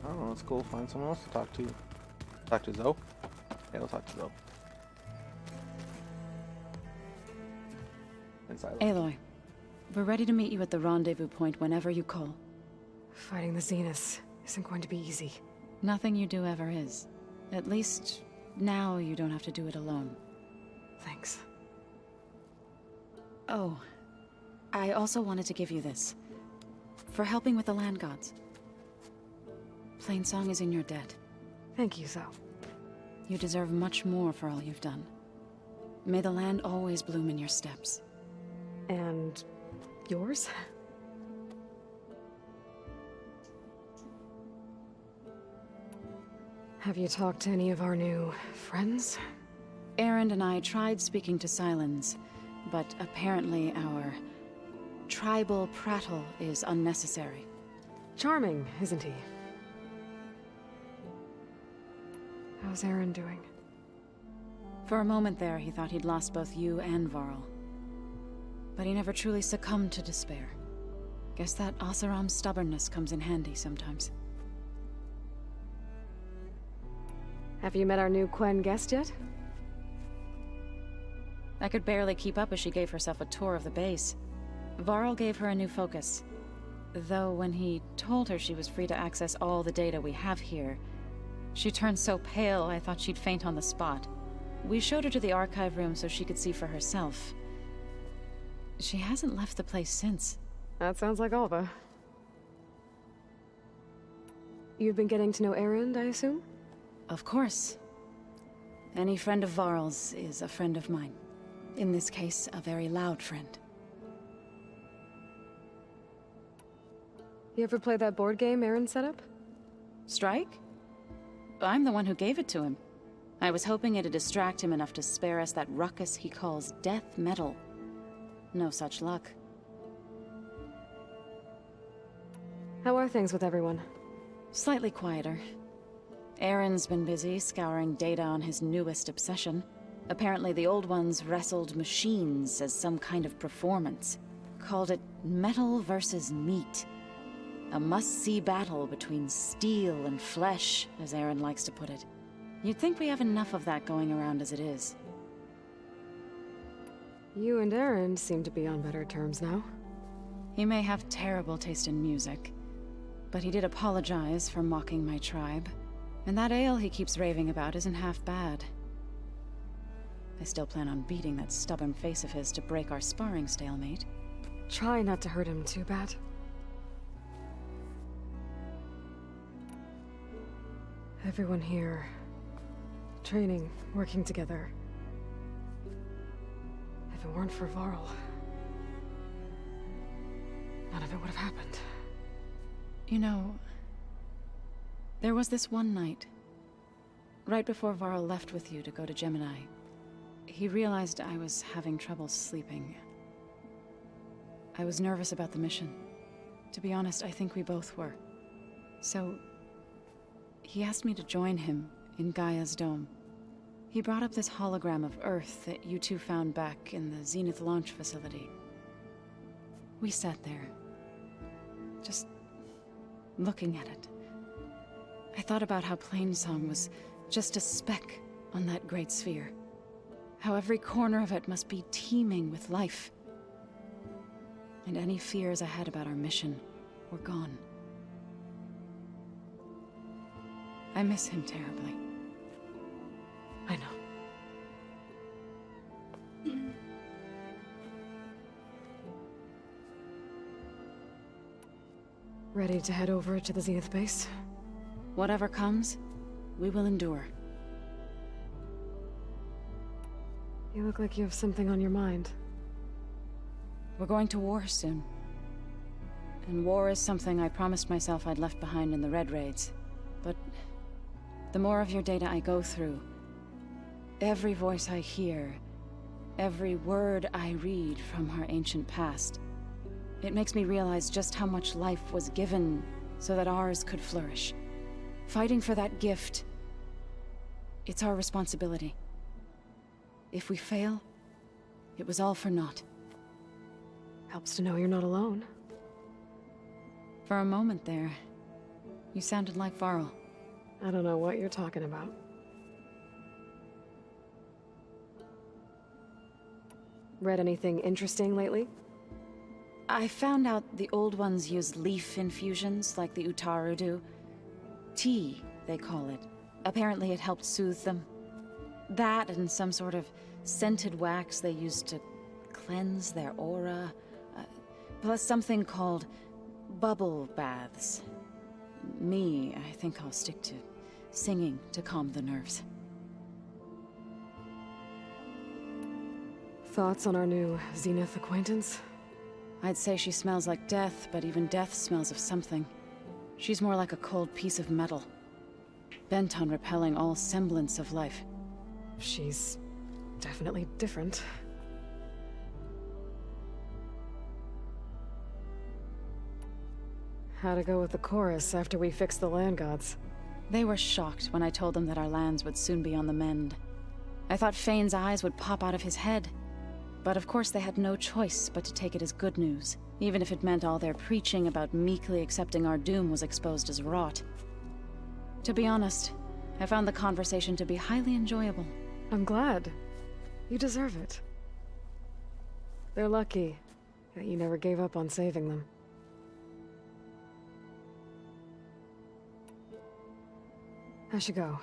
I don't know, it's cool. Find someone else to talk to. Talk to Zoe? Yeah, we'll talk to Zoe. Inside. Aloy, we're ready to meet you at the rendezvous point whenever you call. Fighting the Zeniths isn't going to be easy. Nothing you do ever is. At least, now you don't have to do it alone. Thanks. Oh, I also wanted to give you this. For helping with the land gods. Plainsong is in your debt. Thank you, Zoe. You deserve much more for all you've done. May the land always bloom in your steps. And yours? Have you talked to any of our new friends? Erend and I tried speaking to Silence, but apparently our tribal prattle is unnecessary. Charming, isn't he? How's Aaron doing? For a moment there, he thought he'd lost both you and Varl. But he never truly succumbed to despair. Guess that Oseram's stubbornness comes in handy sometimes. Have you met our new Quen guest yet? I could barely keep up as she gave herself a tour of the base. Varl gave her a new focus. Though when he told her she was free to access all the data we have here, she turned so pale I thought she'd faint on the spot. We showed her to the archive room so she could see for herself. She hasn't left the place since. That sounds like Alva. You've been getting to know Erend, I assume? Of course. Any friend of Varl's is a friend of mine. In this case, a very loud friend. You ever play that board game Aaron set up? Strike? I'm the one who gave it to him. I was hoping it'd distract him enough to spare us that ruckus he calls death metal. No such luck. How are things with everyone? Slightly quieter. Aaron's been busy scouring data on his newest obsession. Apparently the old ones wrestled machines as some kind of performance. Called it metal versus meat. A must-see battle between steel and flesh, as Aaron likes to put it. You'd think we have enough of that going around as it is. You and Aaron seem to be on better terms now. He may have terrible taste in music, but he did apologize for mocking my tribe. And that ale he keeps raving about isn't half bad. I still plan on beating that stubborn face of his to break our sparring stalemate. Try not to hurt him too bad. Everyone here, training, working together. If it weren't for Varl, none of it would have happened. You know, there was this one night, right before Varl left with you to go to Gemini. He realized I was having trouble sleeping. I was nervous about the mission. To be honest, I think we both were. So, he asked me to join him in Gaia's dome. He brought up this hologram of Earth that you two found back in the Zenith launch facility. We sat there, just looking at it. I thought about how Plainsong was just a speck on that great sphere. How every corner of it must be teeming with life. And any fears I had about our mission were gone. I miss him terribly. I know. Ready to head over to the Zenith Base? Whatever comes, we will endure. You look like you have something on your mind. We're going to war soon. And war is something I promised myself I'd left behind in the Red Raids. But the more of your data I go through, every voice I hear, every word I read from our ancient past, it makes me realize just how much life was given so that ours could flourish. Fighting for that gift, it's our responsibility. If we fail, it was all for naught. Helps to know you're not alone. For a moment there, You sounded like Varl. I don't know what you're talking about. Read anything interesting lately? I found out the old ones use leaf infusions like the Utaru do. Tea, they call it. Apparently it helped soothe them. That and some sort of scented wax they used to cleanse their aura. Plus something called bubble baths. Me, I think I'll stick to singing to calm the nerves. Thoughts on our new Zenith acquaintance? I'd say she smells like death, but even death smells of something. She's more like a cold piece of metal, bent on repelling all semblance of life. She's definitely different. How'd it go with the chorus after we fixed the land gods? They were shocked when I told them that our lands would soon be on the mend. I thought Fane's eyes would pop out of his head. But of course they had no choice but to take it as good news, even if it meant all their preaching about meekly accepting our doom was exposed as rot. To be honest, I found the conversation to be highly enjoyable. I'm glad. You deserve it. They're lucky that you never gave up on saving them. I should go.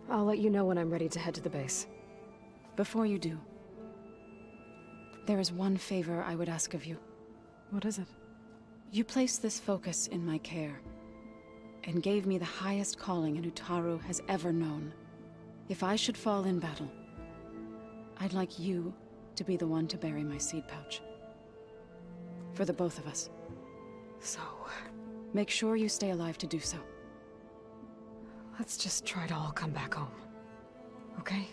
I'll let you know when I'm ready to head to the base. Before you do, there is one favor I would ask of you. What is it? You placed this focus in my care, and gave me the highest calling an Utaru has ever known. If I should fall in battle, I'd like you to be the one to bury my seed pouch. For the both of us. So, make sure you stay alive to do so. let's just try to all come back home. Okay?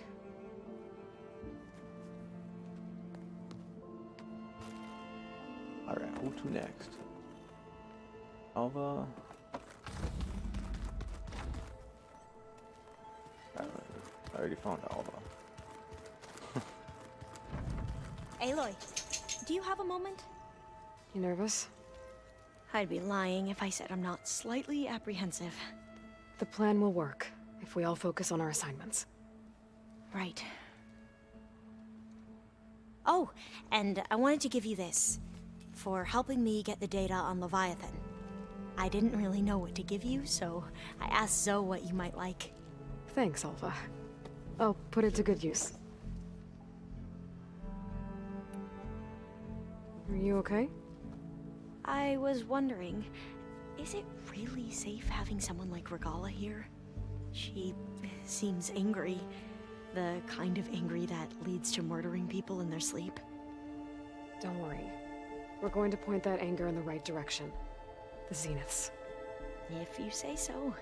Alright, who to next? Alva. I already found Alva. Aloy, do you have a moment? You nervous? I'd be lying if I said I'm not slightly apprehensive. The plan will work if we all focus on our assignments. Right. Oh, and I wanted to give you this for helping me get the data on Leviathan. I didn't really know what to give you, so I asked Zoe what you might like. Thanks, Alpha. I'll put it to good use. Are you okay? I was wondering, is it really safe having someone like Regala here? She seems angry. The kind of angry that leads to murdering people in their sleep. Don't worry. We're going to point that anger in the right direction. The Zeniths. If you say so.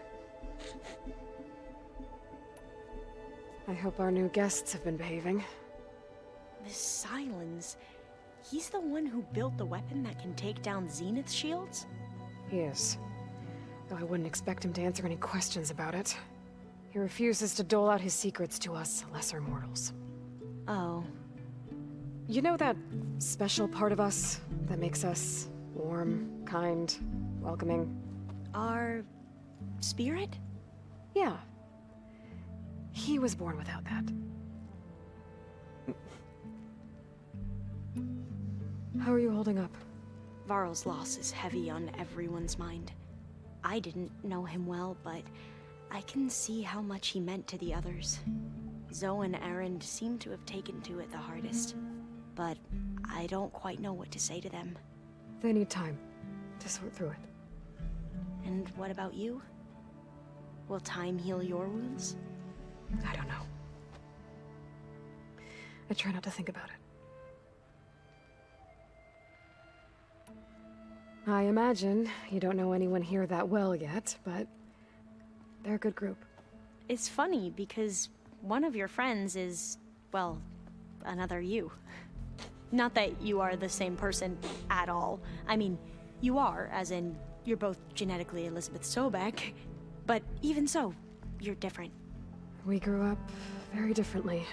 I hope our new guests have been behaving. This Silence, he's the one who built the weapon that can take down Zenith shields? He is. Though I wouldn't expect him to answer any questions about it. He refuses to dole out his secrets to us lesser mortals. Oh. You know that special part of us that makes us warm, kind, welcoming? Our spirit? Yeah. He was born without that. How are you holding up? Varl's loss is heavy on everyone's mind. I didn't know him well, but I can see how much he meant to the others. Zoe and Aaron seem to have taken to it the hardest, but I don't quite know what to say to them. They need time to sort through it. And what about you? Will time heal your wounds? I don't know. I try not to think about it. I imagine you don't know anyone here that well yet, but they're a good group. It's funny because one of your friends is, well, another you. Not that you are the same person at all. I mean, you are, as in, you're both genetically Elizabeth Sobek, but even so, you're different. We grew up very differently.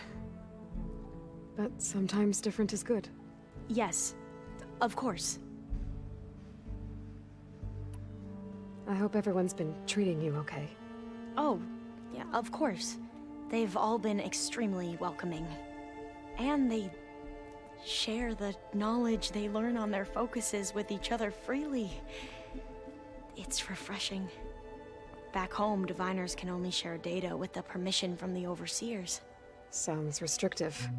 But sometimes different is good. Yes, of course. I hope everyone's been treating you okay. Oh, yeah, of course. They've all been extremely welcoming. And they share the knowledge they learn on their focuses with each other freely. It's refreshing. Back home, diviners can only share data with the permission from the overseers. Sounds restrictive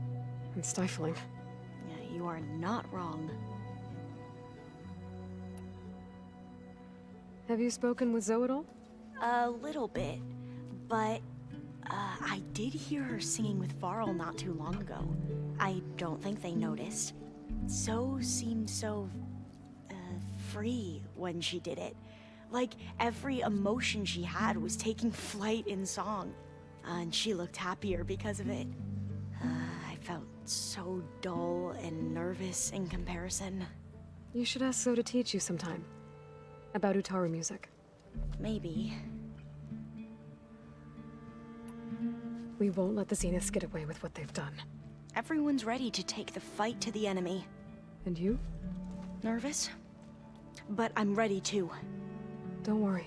and stifling. Yeah, you are not wrong. Have you spoken with Zoe at all? A little bit, but I did hear her singing with Varl not too long ago. I don't think they noticed. Zoe seemed so free when she did it. Like every emotion she had was taking flight in song. And she looked happier because of it. I felt so dull and nervous in comparison. You should ask Zoe to teach you sometime. About Utaru music. Maybe. We won't let the Zeniths get away with what they've done. Everyone's ready to take the fight to the enemy. And you? Nervous? But I'm ready too. Don't worry.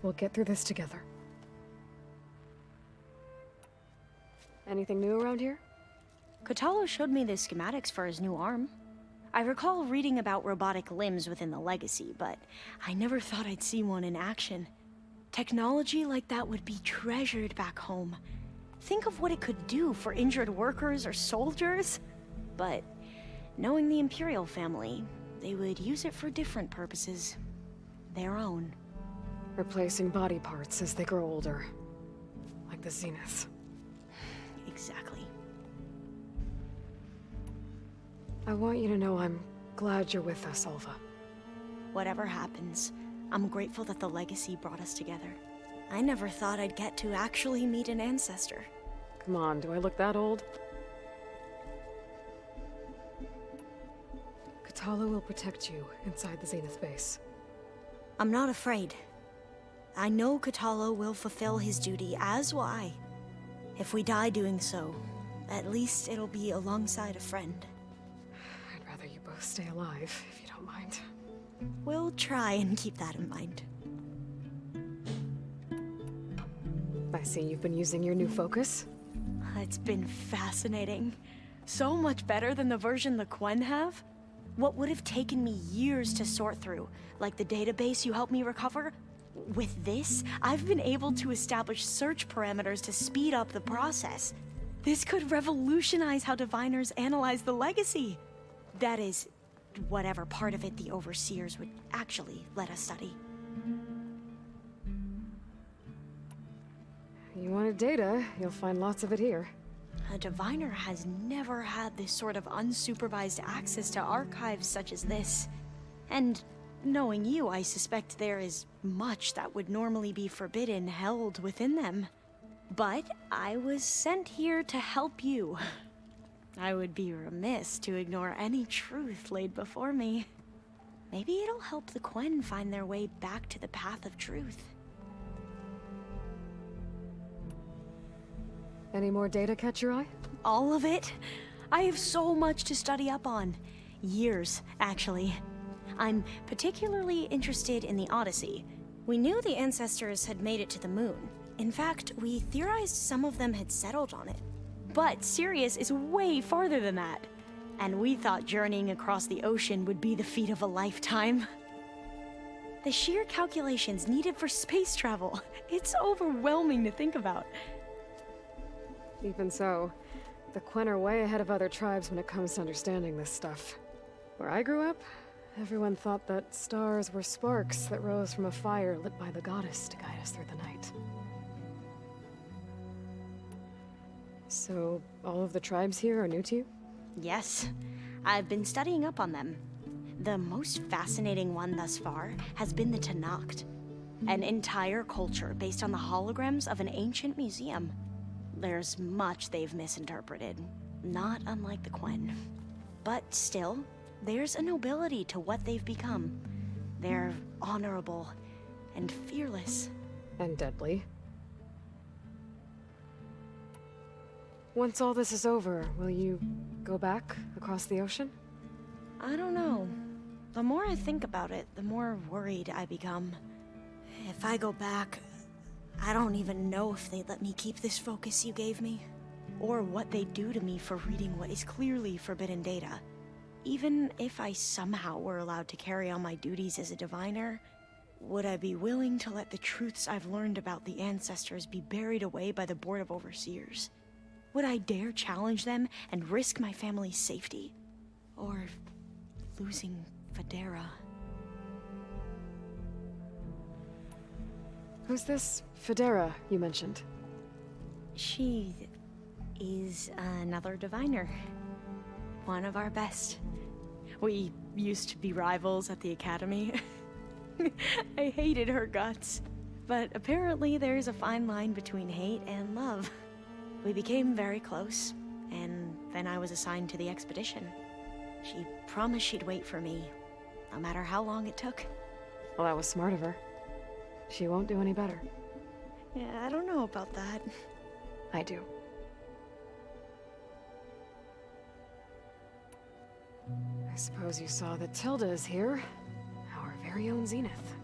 We'll get through this together. Anything new around here? Kotallo showed me the schematics for his new arm. I recall reading about robotic limbs within the Legacy, but I never thought I'd see one in action. Technology like that would be treasured back home. Think of what it could do for injured workers or soldiers. But knowing the Imperial family, they would use it for different purposes. Their own. Replacing body parts as they grow older. Like the Zeniths. Exactly. I want you to know I'm glad you're with us, Alva. Whatever happens, I'm grateful that the Legacy brought us together. I never thought I'd get to actually meet an ancestor. Come on, do I look that old? Kotallo will protect you inside the Zenith Base. I'm not afraid. I know Kotallo will fulfill his duty, as will I. If we die doing so, at least it'll be alongside a friend. I'd rather you both stay alive, if you don't mind. We'll try and keep that in mind. I see you've been using your new focus. It's been fascinating. So much better than the version the Quen have. What would have taken me years to sort through, like the database you helped me recover, with this, I've been able to establish search parameters to speed up the process. This could revolutionize how diviners analyze the Legacy. That is, whatever part of it the Overseers would actually let us study. You wanted data, you'll find lots of it here. A diviner has never had this sort of unsupervised access to archives such as this. And knowing you, I suspect there is much that would normally be forbidden held within them. But I was sent here to help you. I would be remiss to ignore any truth laid before me. Maybe it'll help the Quen find their way back to the path of truth. Any more data catch your eye? All of it? I have so much to study up on. Years, actually. I'm particularly interested in the Odyssey. We knew the ancestors had made it to the moon. In fact, we theorized some of them had settled on it. But Sirius is way farther than that. And we thought journeying across the ocean would be the feat of a lifetime. The sheer calculations needed for space travel, it's overwhelming to think about. Even so, the Quen are way ahead of other tribes when it comes to understanding this stuff. Where I grew up, everyone thought that stars were sparks that rose from a fire lit by the goddess to guide us through the night. So, all of the tribes here are new to you? Yes, I've been studying up on them. The most fascinating one thus far has been the Tenakth, an entire culture based on the holograms of an ancient museum. There's much they've misinterpreted, not unlike the Quen. But still, there's a nobility to what they've become. They're honorable and fearless. And deadly. Once all this is over, will you go back across the ocean? I don't know. The more I think about it, the more worried I become. If I go back, I don't even know if they'd let me keep this focus you gave me, or what they'd do to me for reading what is clearly forbidden data. Even if I somehow were allowed to carry on my duties as a diviner, would I be willing to let the truths I've learned about the ancestors be buried away by the Board of Overseers? Would I dare challenge them and risk my family's safety? Or losing Federa? Who's this Federa you mentioned? She is another diviner. One of our best. We used to be rivals at the academy. I hated her guts. But apparently there's a fine line between hate and love. We became very close, and then I was assigned to the expedition. She promised she'd wait for me, no matter how long it took. Well, that was smart of her. She won't do any better. Yeah, I don't know about that. I do. I suppose you saw that Tilda is here. Our very own Zenith.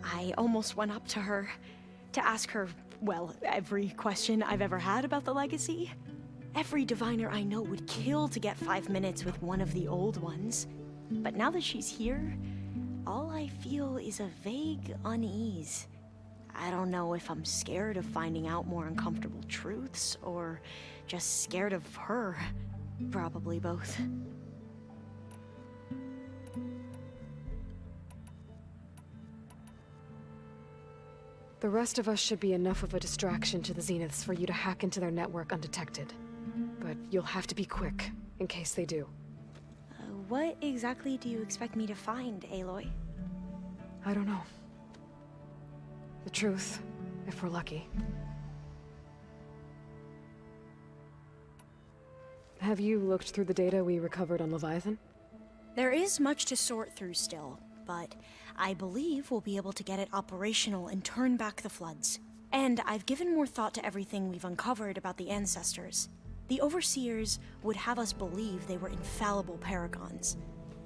I almost went up to her to ask her, well, every question I've ever had about the legacy. Every diviner I know would kill to get 5 minutes with one of the old ones. But now that she's here, all I feel is a vague unease. I don't know if I'm scared of finding out more uncomfortable truths, or just scared of her. Probably both. The rest of us should be enough of a distraction to the Zeniths for you to hack into their network undetected. But you'll have to be quick, in case they do. What exactly do you expect me to find, Aloy? I don't know. The truth, if we're lucky. Have you looked through the data we recovered on Leviathan? There is much to sort through still, but I believe we'll be able to get it operational and turn back the floods. And I've given more thought to everything we've uncovered about the ancestors. The Overseers would have us believe they were infallible paragons.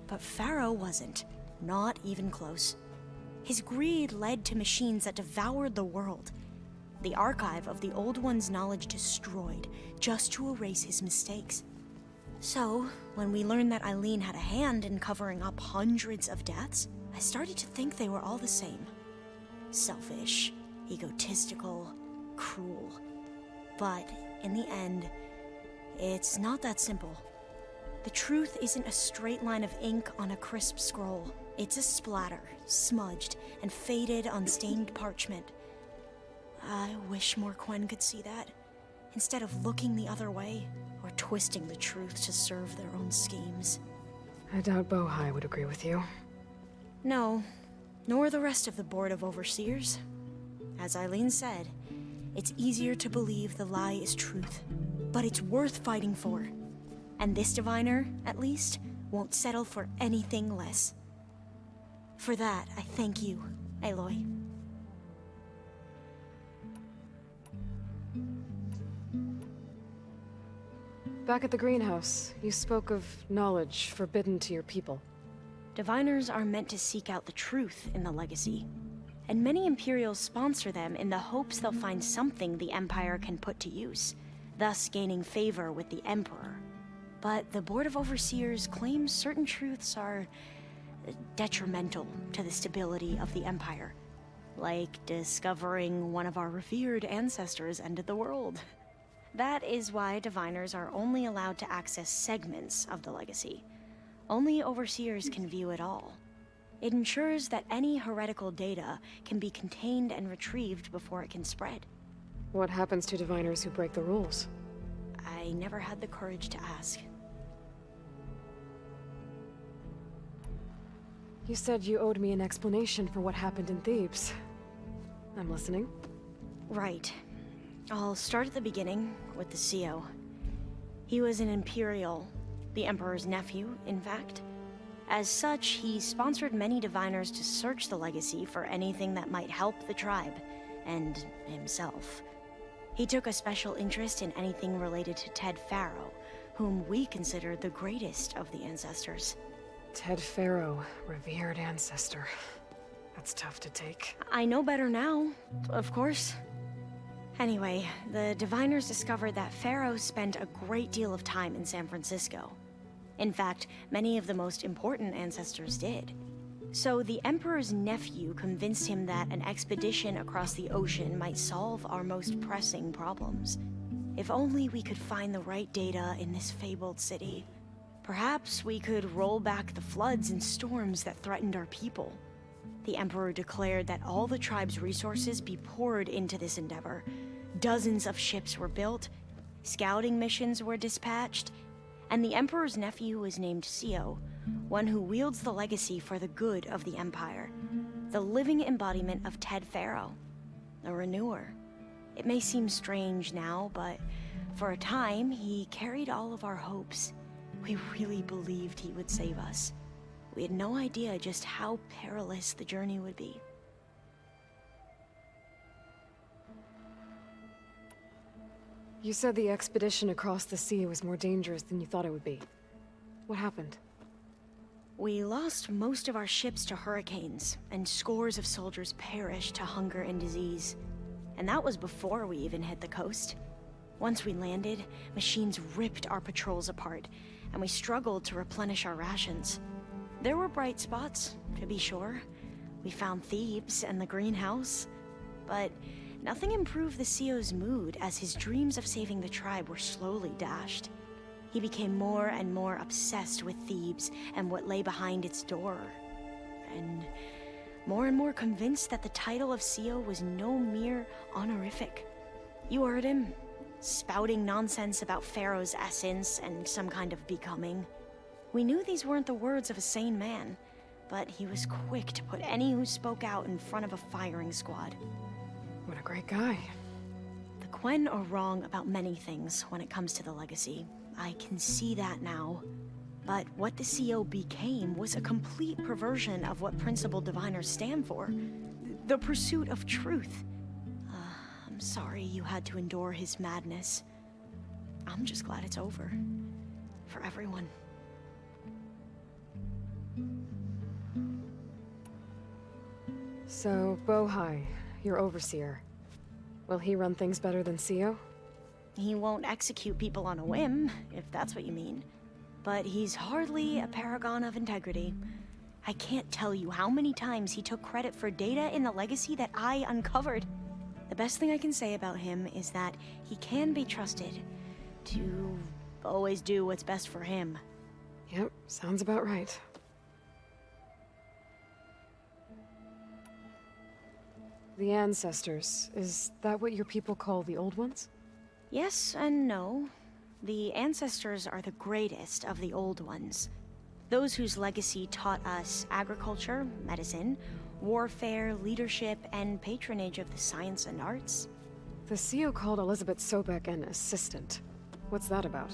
But Pharaoh wasn't. Not even close. His greed led to machines that devoured the world. The archive of the Old One's knowledge destroyed, just to erase his mistakes. So, when we learned that Eileen had a hand in covering up hundreds of deaths, I started to think they were all the same. Selfish, egotistical, cruel. But, in the end, it's not that simple. The truth isn't a straight line of ink on a crisp scroll. It's a splatter, smudged, and faded on stained parchment. I wish more Quen could see that, instead of looking the other way, or twisting the truth to serve their own schemes. I doubt Bohai would agree with you. No, nor the rest of the Board of Overseers. As Eileen said, it's easier to believe the lie is truth, but it's worth fighting for. And this diviner, at least, won't settle for anything less. For that, I thank you, Aloy. Back at the greenhouse, you spoke of knowledge forbidden to your people. Diviners are meant to seek out the truth in the legacy, and many Imperials sponsor them in the hopes they'll find something the Empire can put to use, thus gaining favor with the Emperor. But the Board of Overseers claims certain truths are detrimental to the stability of the Empire, like discovering one of our revered ancestors ended the world. That is why diviners are only allowed to access segments of the legacy. Only Overseers can view it all. It ensures that any heretical data can be contained and retrieved before it can spread. What happens to diviners who break the rules? I never had the courage to ask. You said you owed me an explanation for what happened in Thebes. I'm listening. Right. I'll start at the beginning, with the CO. He was an Imperial, the Emperor's nephew, in fact. As such, he sponsored many diviners to search the legacy for anything that might help the tribe, and himself. He took a special interest in anything related to Ted Pharaoh, whom we consider the greatest of the ancestors. Ted Faro, revered ancestor. That's tough to take. I know better now, of course. Anyway, the diviners discovered that Pharaoh spent a great deal of time in San Francisco. In fact, many of the most important ancestors did. So the Emperor's nephew convinced him that an expedition across the ocean might solve our most pressing problems. If only we could find the right data in this fabled city. Perhaps we could roll back the floods and storms that threatened our people. The Emperor declared that all the tribe's resources be poured into this endeavor. Dozens of ships were built, scouting missions were dispatched, and the Emperor's nephew was named Sio, one who wields the legacy for the good of the Empire, the living embodiment of Ted Faro, a renewer. It may seem strange now, but for a time, he carried all of our hopes. We really believed he would save us. We had no idea just how perilous the journey would be. You said the expedition across the sea was more dangerous than you thought it would be. What happened? We lost most of our ships to hurricanes, and scores of soldiers perished to hunger and disease. And that was before we even hit the coast. Once we landed, machines ripped our patrols apart, and we struggled to replenish our rations. There were bright spots, to be sure. We found Thebes and the greenhouse, but nothing improved the CEO's mood as his dreams of saving the tribe were slowly dashed. He became more and more obsessed with Thebes and what lay behind its door, and more convinced that the title of CEO was no mere honorific. You heard him, spouting nonsense about Pharaoh's essence and some kind of becoming. We knew these weren't the words of a sane man, but he was quick to put any who spoke out in front of a firing squad. What a great guy. The Quen are wrong about many things when it comes to the legacy. I can see that now. But what the CO became was a complete perversion of what principled diviners stand for. The pursuit of truth. I'm sorry you had to endure his madness. I'm just glad it's over. For everyone. So, Bohai, your overseer. Will he run things better than CEO? He won't execute people on a whim, if that's what you mean. But he's hardly a paragon of integrity. I can't tell you how many times he took credit for data in the legacy that I uncovered. The best thing I can say about him is that he can be trusted to always do what's best for him. Yep, sounds about right. The ancestors, is that what your people call the old ones? Yes and no. The ancestors are the greatest of the old ones. Those whose legacy taught us agriculture, medicine, warfare, leadership, and patronage of the science and arts. The CEO called Elizabeth Sobek an assistant. What's that about?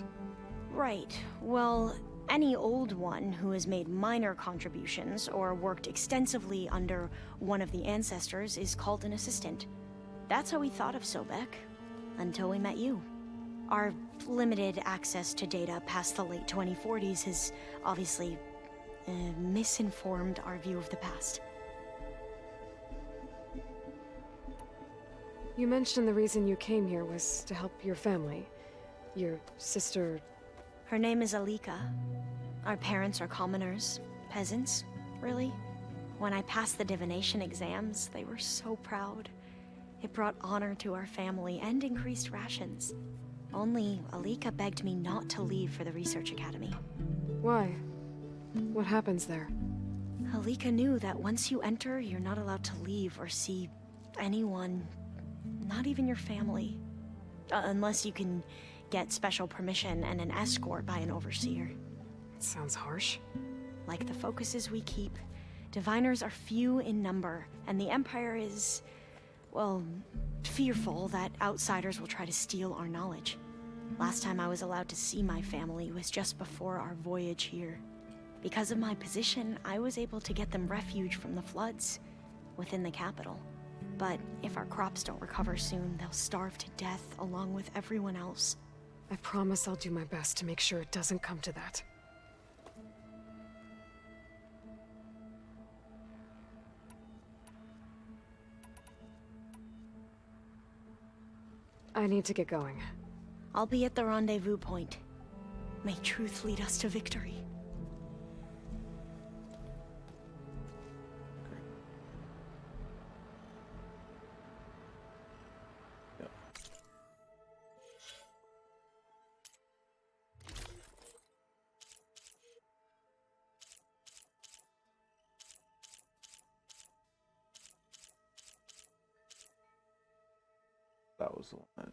Right. Well, any old one who has made minor contributions or worked extensively under one of the ancestors is called an assistant. That's how we thought of Sobek, until we met you. Our limited access to data past the late 2040s has obviously misinformed our view of the past. You mentioned the reason you came here was to help your family. Your sister... Her name is Alika. Our parents are commoners, peasants, really. When I passed the divination exams, they were so proud. It brought honor to our family and increased rations. Only Alika begged me not to leave for the research academy. Why? What happens there? Alika knew that once you enter, you're not allowed to leave or see anyone, not even your family. Unless you can get special permission and an escort by an overseer. It sounds harsh. Like the focuses we keep, diviners are few in number, and the Empire is, well, fearful that outsiders will try to steal our knowledge. Last time I was allowed to see my family was just before our voyage here. Because of my position, I was able to get them refuge from the floods within the capital. But if our crops don't recover soon, they'll starve to death along with everyone else. I promise I'll do my best to make sure it doesn't come to that. I need to get going. I'll be at the rendezvous point. May truth lead us to victory. Yep. That was the one.